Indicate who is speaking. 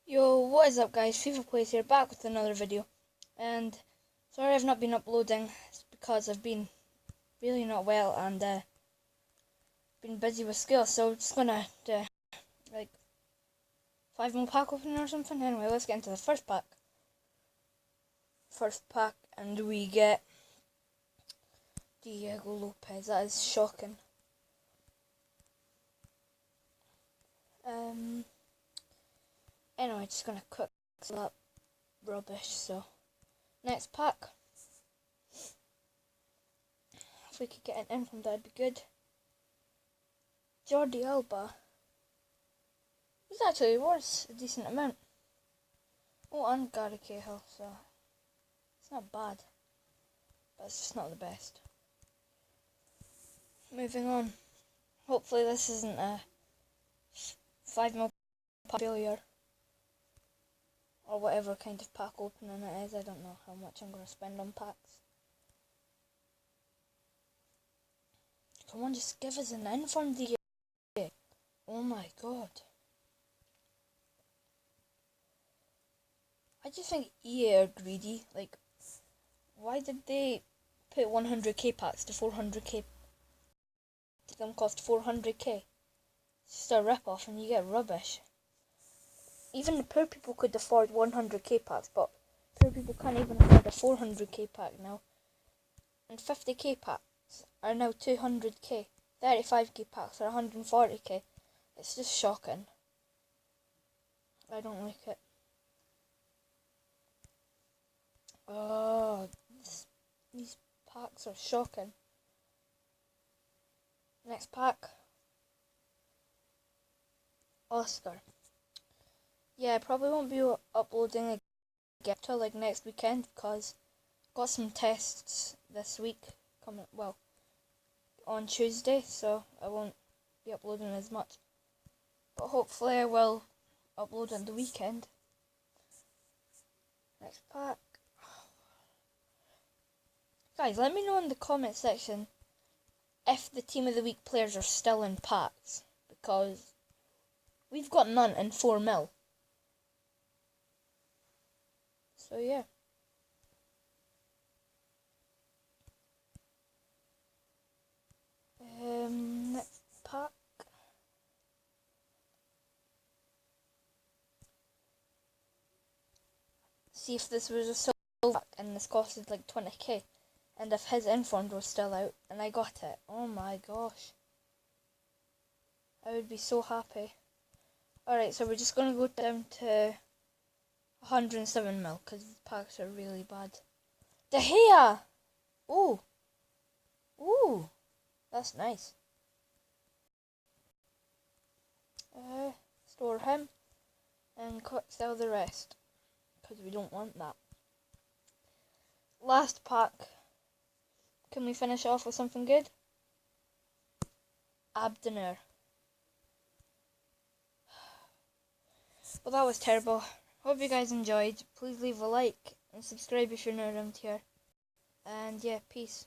Speaker 1: Yo, what is up guys, FIFA Plays here, back with another video. And sorry I've not been uploading, it's because I've been really not well and been busy with school, so I'm just gonna do like 5 more pack opening or something. Anyway, let's get into the first pack. And we get Diego Lopez. That is shocking. Anyway, just gonna quick up rubbish. So next pack, if we could get an in from that'd be good. Jordi Alba. He's actually worth a decent amount. Oh, and Gary Cahill, so it's not bad, but it's just not the best. Moving on. Hopefully this isn't a 5 mil failure, or whatever kind of pack opening it is. I don't know how much I'm going to spend on packs. Come on, just give us an in from the... Oh my god. I just think EA are greedy. Like, why did they put 100k packs to 400k? To them cost 400k. It's just a rip-off and you get rubbish. Even the poor people could afford 100k packs, but poor people can't even afford a 400k pack now. And 50k packs are now 200k. 35k packs are 140k. It's just shocking. I don't like it. Oh, these packs are shocking. Next pack. Oscar. Yeah, I probably won't be uploading again till like next weekend, because got some tests this week coming, well, on Tuesday, so I won't be uploading as much. But hopefully I will upload on the weekend. Next pack. Guys, let me know in the comment section if the Team of the Week players are still in packs, because we've got none in 4 mil. So yeah. Next pack. See if this was a silver pack and this costed like 20k. And if his informed was still out and I got it, oh my gosh, I would be so happy. Alright, so we're just going to go down to 107 mil, because the packs are really bad. De Gea! Ooh! Ooh! That's nice. Store him and quick sell the rest, because we don't want that. Last pack. Can we finish off with something good? Abdener. Well, that was terrible. Hope you guys enjoyed. Please leave a like and subscribe if you're new around here. And yeah, peace.